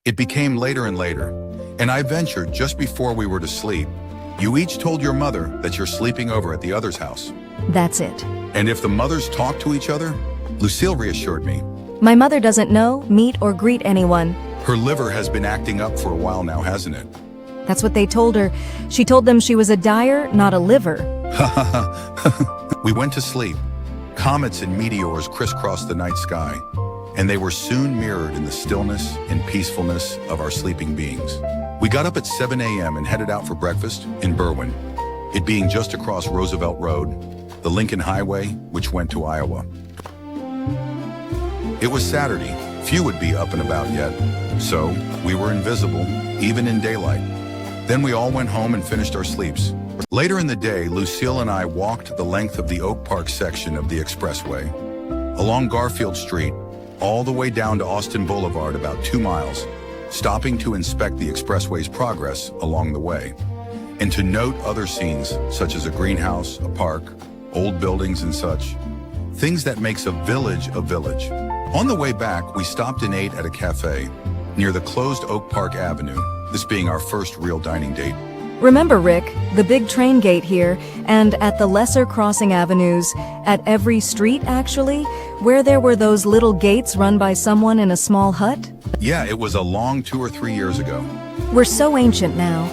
It became later and later, and I ventured just before we were to sleep. You each told your mother that you're sleeping over at the other's house. That's it. And if the mothers talk to each other, Lucille reassured me. My mother doesn't know, meet, or greet anyone. Her liver has been acting up for a while now, hasn't it? That's what they told her. She told them she was a dyer, not a liver. We went to sleep. Comets and meteors crisscrossed the night sky, and they were soon mirrored in the stillness and peacefulness of our sleeping beings. We got up at 7 a.m. and headed out for breakfast in Berwyn, it being just across Roosevelt Road, the Lincoln Highway, which went to Iowa. It was Saturday. Few would be up and about yet, so we were invisible, even in daylight. Then we all went home and finished our sleeps. Later in the day, Lucille and I walked the length of the Oak Park section of the expressway, along Garfield Street, all the way down to Austin Boulevard, about 2 miles, stopping to inspect the expressway's progress along the way, and to note other scenes such as a greenhouse, a park, old buildings and such, things that makes a village a village. On the way back, we stopped and ate at a cafe near the closed Oak Park Avenue, this being our first real dining date. Remember, Rick, the big train gate here, and at the lesser crossing avenues, at every street actually, where there were those little gates run by someone in a small hut? Yeah, it was a long 2 or 3 years ago. We're so ancient now.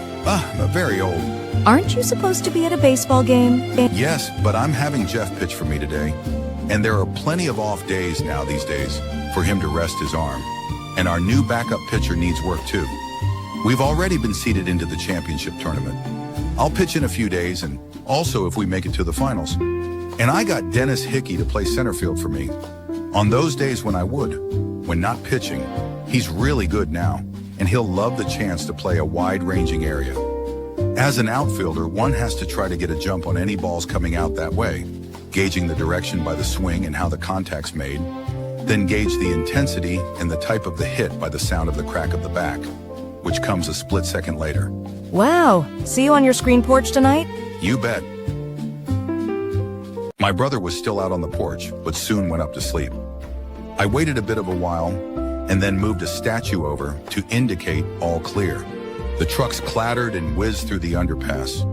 Very old. Aren't you supposed to be at a baseball game? Yes, but I'm having Jeff pitch for me today. And there are plenty of off days now these days for him to rest his arm. And our new backup pitcher needs work too. We've already been seeded into the championship tournament. I'll pitch in a few days, and also if we make it to the finals. And I got Dennis Hickey to play center field for me. On those days when I would, when not pitching, he's really good now, and he'll love the chance to play a wide-ranging area. As an outfielder, one has to try to get a jump on any balls coming out that way, gauging the direction by the swing and how the contact's made, then gauge the intensity and the type of the hit by the sound of the crack of the back, which comes a split second later. Wow, see you on your screen porch tonight? You bet. My brother was still out on the porch, but soon went up to sleep. I waited a bit of a while, and then moved a statue over to indicate all clear. The trucks clattered and whizzed through the underpass,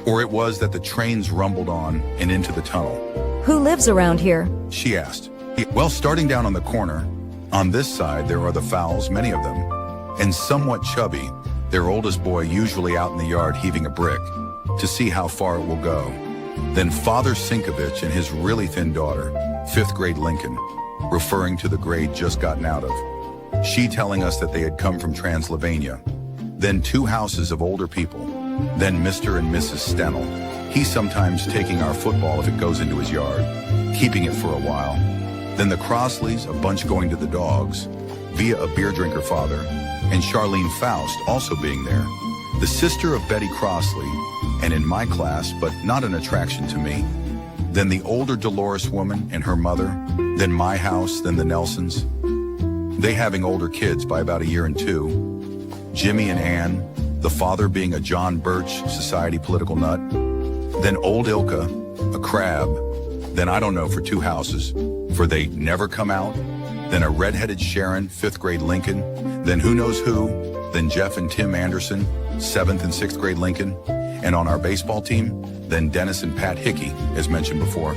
or it was that the trains rumbled on and into the tunnel. Who lives around here? She asked. Well, starting down on the corner, on this side there are the Fowles, many of them, and somewhat chubby, their oldest boy usually out in the yard heaving a brick to see how far it will go. Then Father Sinkovich and his really thin daughter, 5th grade Lincoln, referring to the grade just gotten out of. She telling us that they had come from Transylvania. Then 2 houses of older people. Then Mr. and Mrs. Stennel. He sometimes taking our football if it goes into his yard, keeping it for a while. Then the Crossleys, a bunch going to the dogs, via a beer drinker father, and Charlene Faust also being there. The sister of Betty Crossley, and in my class, but not an attraction to me. Then the older Dolores woman and her mother, then my house, then the Nelsons. They having older kids by about 1 year and 2. Jimmy and Ann, the father being a John Birch Society political nut. Then old Ilka, a crab. Then I don't know for 2 houses, for they never come out. Then a redheaded Sharon, 5th grade Lincoln. Then who knows who. Then Jeff and Tim Anderson, 7th and 6th grade Lincoln. And on our baseball team, then Dennis and Pat Hickey, as mentioned before.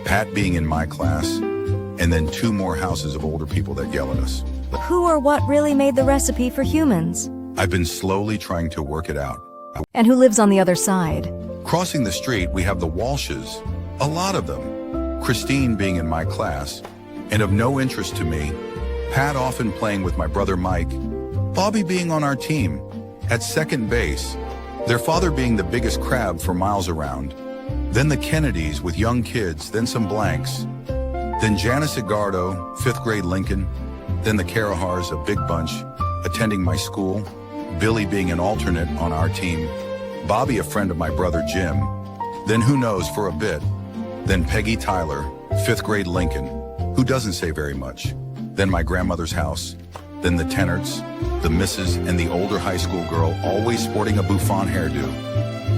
Pat being in my class, and then 2 more houses of older people that yell at us. Who or what really made the recipe for humans? I've been slowly trying to work it out. And who lives on the other side? Crossing the street, we have the Walshes, a lot of them. Christine being in my class, and of no interest to me. Pat often playing with my brother Mike. Bobby being on our team, at second base. Their father being the biggest crab for miles around. Then the Kennedys with young kids, then some blanks. Then Janice Igardo, 5th grade Lincoln. Then the Carahars, a big bunch, attending my school. Billy being an alternate on our team. Bobby, a friend of my brother Jim. Then who knows for a bit. Then Peggy Tyler, 5th grade Lincoln, who doesn't say very much. Then my grandmother's house. Then the Tennerts, the Misses, and the older high school girl always sporting a bouffant hairdo.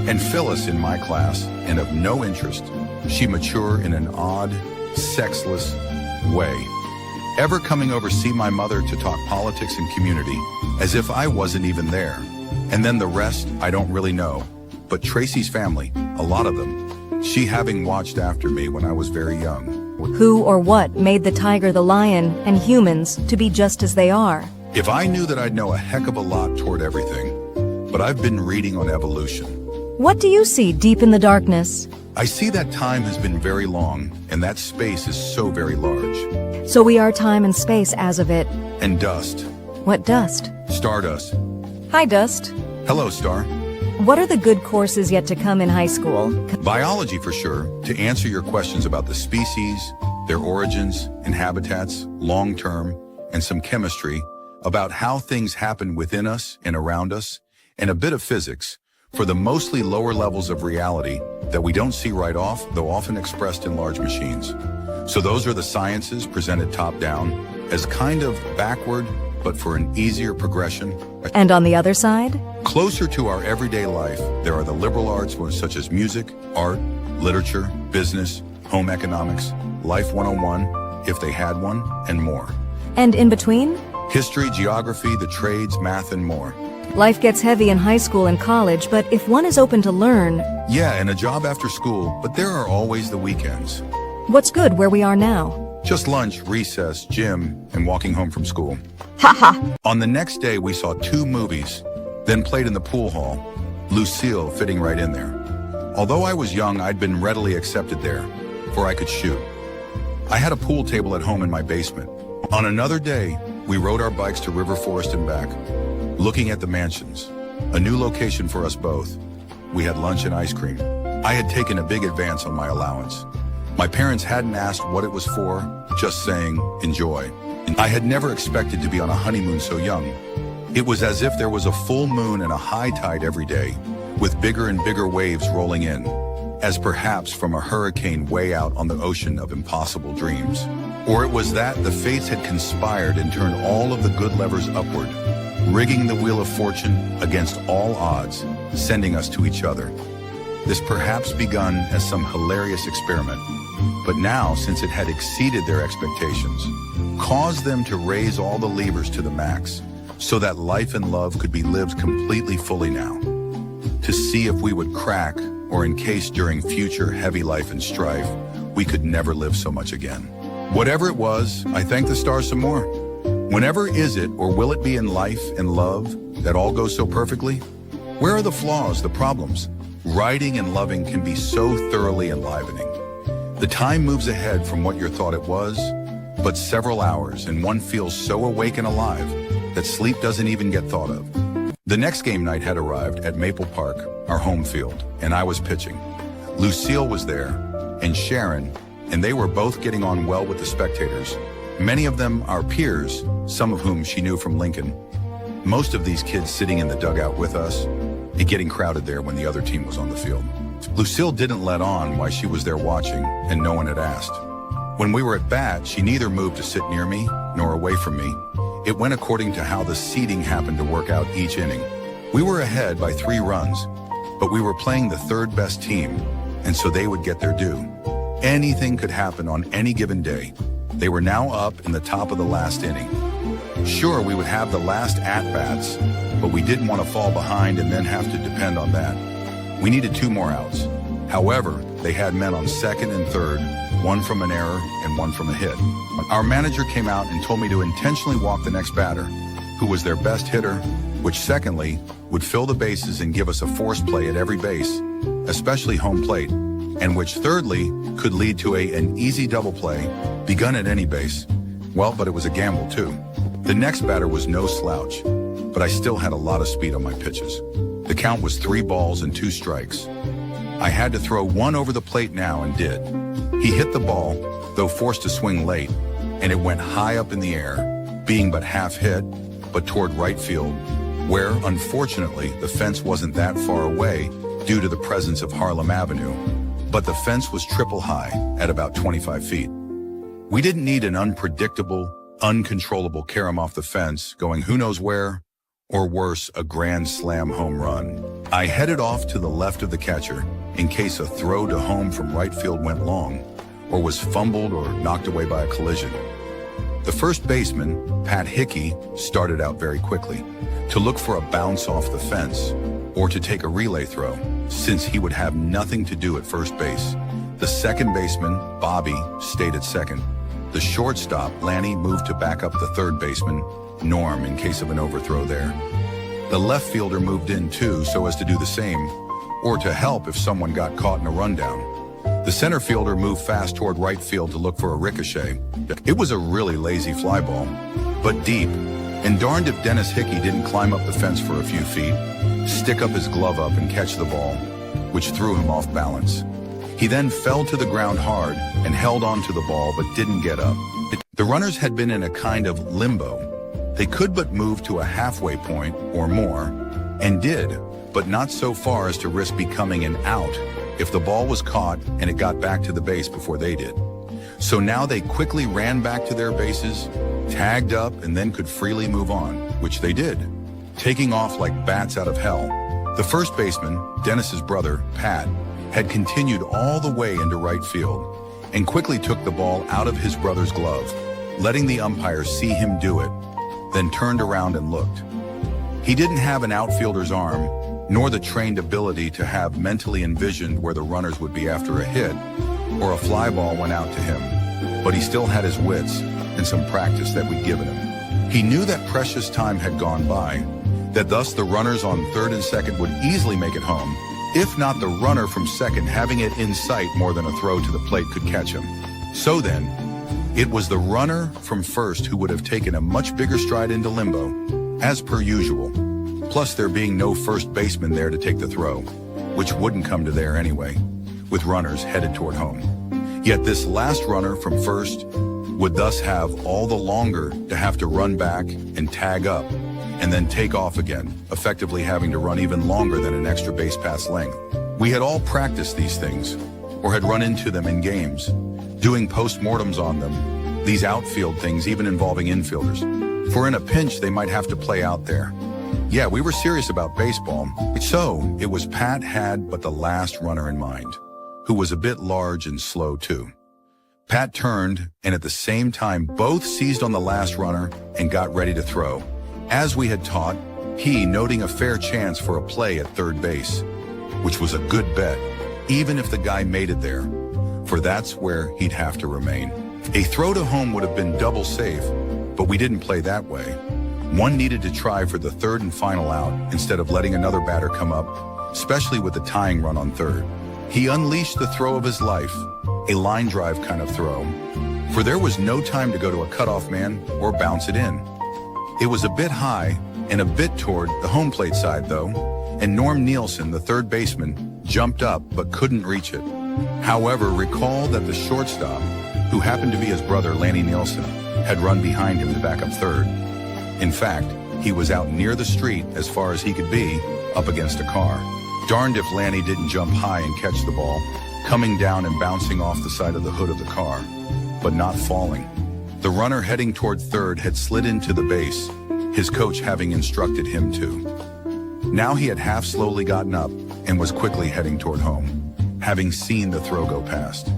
And Phyllis in my class, and of no interest. She mature in an odd, sexless way. ever coming over see my mother to talk politics and community, as if I wasn't even there. And then the rest, I don't really know. But Tracy's family, a lot of them, she having watched after me when I was very young. Who or what made the tiger, the lion, and humans to be just as they are? If I knew that I'd know a heck of a lot toward everything, but I've been reading on evolution. What do you see deep in the darkness? I see that time has been very long, and that space is so very large. So we are time and space as of it. And dust. What dust? Stardust. Hi, Dust. Hello, Star. What are the good courses yet to come in high school? Biology for sure, to answer your questions about the species, their origins and habitats, long-term, and some chemistry, about how things happen within us and around us, and a bit of physics, for the mostly lower levels of reality that we don't see right off, though often expressed in large machines. So those are the sciences presented top-down, as kind of backward, but for an easier progression. And on the other side? Closer to our everyday life, there are the liberal arts such as music, art, literature, business, home economics, Life 101, if they had one, and more. And in between? History, geography, the trades, math, and more. Life gets heavy in high school and college, but if one is open to learn... Yeah, and a job after school, but there are always the weekends. What's good where we are now? Just lunch, recess, gym, and walking home from school. Haha. On the next day, we saw 2 movies, then played in the pool hall, Lucille fitting right in there. Although I was young, I'd been readily accepted there, for I could shoot. I had a pool table at home in my basement. On another day, we rode our bikes to River Forest and back, looking at the mansions, a new location for us both. We had lunch and ice cream. I had taken a big advance on my allowance. My parents hadn't asked what it was for, just saying, enjoy. I had never expected to be on a honeymoon so young. It was as if there was a full moon and a high tide every day, with bigger and bigger waves rolling in, as perhaps from a hurricane way out on the ocean of impossible dreams. Or it was that the fates had conspired and turned all of the good levers upward, rigging the wheel of fortune against all odds, sending us to each other. This perhaps begun as some hilarious experiment, but now, since it had exceeded their expectations, caused them to raise all the levers to the max, so that life and love could be lived completely fully now. To see if we would crack, or in case during future heavy life and strife, we could never live so much again. Whatever it was, I thank the stars some more. Whenever is it, or will it be in life and love, that all goes so perfectly? Where are the flaws, the problems? Writing and loving can be so thoroughly enlivening. The time moves ahead from what you thought it was, but several hours, and one feels so awake and alive that sleep doesn't even get thought of. The next game night had arrived at Maple Park, our home field, and I was pitching. Lucille was there, and Sharon, and they were both getting on well with the spectators. Many of them our peers, some of whom she knew from Lincoln. Most of these kids sitting in the dugout with us, and getting crowded there when the other team was on the field. Lucille didn't let on why she was there watching, and no one had asked. When we were at bat, she neither moved to sit near me nor away from me. It went according to how the seeding happened to work out each inning. We were ahead by 3 runs, but we were playing the third best team, and so they would get their due. Anything could happen on any given day. They were now up in the top of the last inning. Sure, we would have the last at-bats, but we didn't want to fall behind and then have to depend on that. We needed 2 more outs. However, they had men on second and third, one from an error and one from a hit. Our manager came out and told me to intentionally walk the next batter, who was their best hitter, which secondly, would fill the bases and give us a force play at every base, especially home plate, and which thirdly, could lead to an easy double play, begun at any base. Well, but it was a gamble too. The next batter was no slouch, but I still had a lot of speed on my pitches. The count was 3 balls and 2 strikes. I had to throw one over the plate now and did. He hit the ball, though forced to swing late, and it went high up in the air, being but half hit, but toward right field, where, unfortunately, the fence wasn't that far away due to the presence of Harlem Avenue, but the fence was triple high at about 25 feet. We didn't need an unpredictable, uncontrollable carom off the fence going who knows where, or worse, a grand slam home run. I headed off to the left of the catcher in case a throw to home from right field went long, or was fumbled or knocked away by a collision. The first baseman, Pat Hickey, started out very quickly to look for a bounce off the fence or to take a relay throw, since he would have nothing to do at first base. The second baseman, Bobby, stayed at second. The shortstop, Lanny, moved to back up the third baseman, Norm, in case of an overthrow there. The left fielder moved in too so as to do the same, or to help if someone got caught in a rundown. The center fielder moved fast toward right field to look for a ricochet. It was a really lazy fly ball, but deep, and darned if Dennis Hickey didn't climb up the fence for a few feet, stick up his glove up and catch the ball, which threw him off balance. He then fell to the ground hard and held on to the ball but didn't get up. The runners had been in a kind of limbo. They could but move to a halfway point or more, and did, but not so far as to risk becoming an out if the ball was caught and it got back to the base before they did. So now they quickly ran back to their bases, tagged up, and then could freely move on, which they did, taking off like bats out of hell. The first baseman, Dennis's brother, Pat, had continued all the way into right field and quickly took the ball out of his brother's glove, letting the umpire see him do it, then turned around and looked. He didn't have an outfielder's arm, nor the trained ability to have mentally envisioned where the runners would be after a hit or a fly ball went out to him, but he still had his wits and some practice that we'd given him. He knew that precious time had gone by, that thus the runners on third and second would easily make it home, if not the runner from second having it in sight more than a throw to the plate could catch him. So then, it was the runner from first who would have taken a much bigger stride into limbo, as per usual, plus there being no first baseman there to take the throw, which wouldn't come to there anyway, with runners headed toward home. Yet this last runner from first would thus have all the longer to have to run back and tag up, and then take off again, effectively having to run even longer than an extra base pass length. We had all practiced these things, or had run into them in games, doing postmortems on them, these outfield things even involving infielders. For in a pinch, they might have to play out there. Yeah, we were serious about baseball, so it was Pat had but the last runner in mind, who was a bit large and slow too. Pat turned, and at the same time, both seized on the last runner and got ready to throw. As we had taught, he noting a fair chance for a play at third base, which was a good bet, even if the guy made it there, for that's where he'd have to remain. A throw to home would have been double safe, but we didn't play that way. One needed to try for the third and final out instead of letting another batter come up, especially with the tying run on third. He unleashed the throw of his life, a line drive kind of throw, for there was no time to go to a cutoff man or bounce it in. It was a bit high and a bit toward the home plate side though, and Norm Nielsen, the third baseman, jumped up but couldn't reach it. However, recall that the shortstop, who happened to be his brother Lanny Nielsen, had run behind him to back up third. In fact, he was out near the street as far as he could be, up against a car. Darned if Lanny didn't jump high and catch the ball, coming down and bouncing off the side of the hood of the car, but not falling. The runner heading toward third had slid into the base, his coach having instructed him to. Now he had half slowly gotten up and was quickly heading toward home, having seen the throw go past.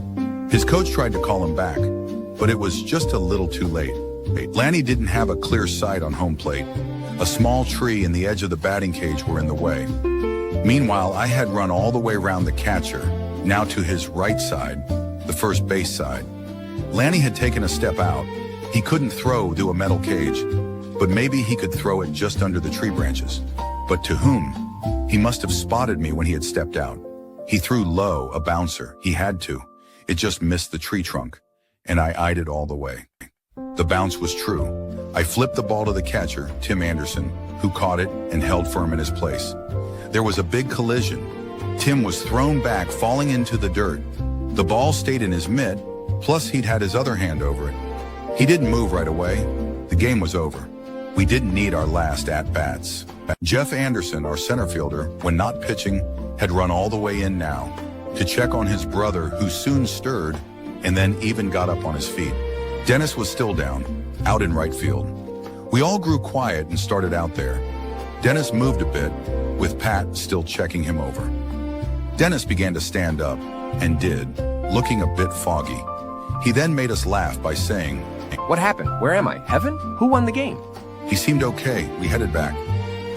His coach tried to call him back, but it was just a little too late. Lanny didn't have a clear sight on home plate. A small tree and the edge of the batting cage were in the way. Meanwhile, I had run all the way around the catcher, now to his right side, the first base side. Lanny had taken a step out. He couldn't throw through a metal cage, but maybe he could throw it just under the tree branches. But to whom? He must have spotted me when he had stepped out. He threw low, a bouncer. He had to. It just missed the tree trunk, and I eyed it all the way. The bounce was true. I flipped the ball to the catcher, Tim Anderson, who caught it and held firm in his place. There was a big collision. Tim was thrown back, falling into the dirt. The ball stayed in his mitt, plus he'd had his other hand over it. He didn't move right away. The game was over. We didn't need our last at-bats. Jeff Anderson, our center fielder, when not pitching, had run all the way in now to check on his brother, who soon stirred and then even got up on his feet. Dennis was still down, out in right field. We all grew quiet and started out there. Dennis moved a bit, with Pat still checking him over. Dennis began to stand up, and did, looking a bit foggy. He then made us laugh by saying, What happened? Where am I? Heaven? Who won the game? He seemed okay. We headed back.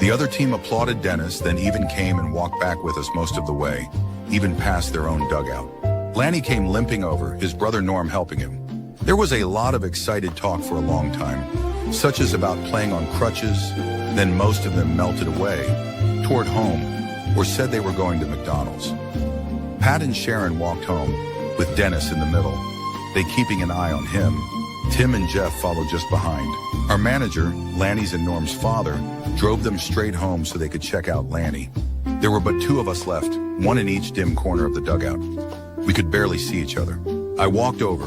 The other team applauded Dennis, then even came and walked back with us most of the way, even past their own dugout. Lanny came limping over, his brother Norm helping him. There was a lot of excited talk for a long time, such as about playing on crutches, then most of them melted away, toward home, or said they were going to McDonald's. Pat and Sharon walked home, with Dennis in the middle, they keeping an eye on him. Tim and Jeff followed just behind. Our manager, Lanny's and Norm's father, drove them straight home so they could check out Lanny. There were but 2 of us left, one in each dim corner of the dugout. We could barely see each other. I walked over.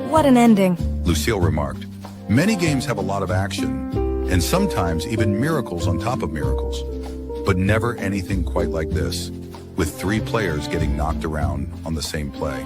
What an ending. Lucille remarked. Many games have a lot of action, and sometimes even miracles on top of miracles. But never anything quite like this, with 3 players getting knocked around on the same play.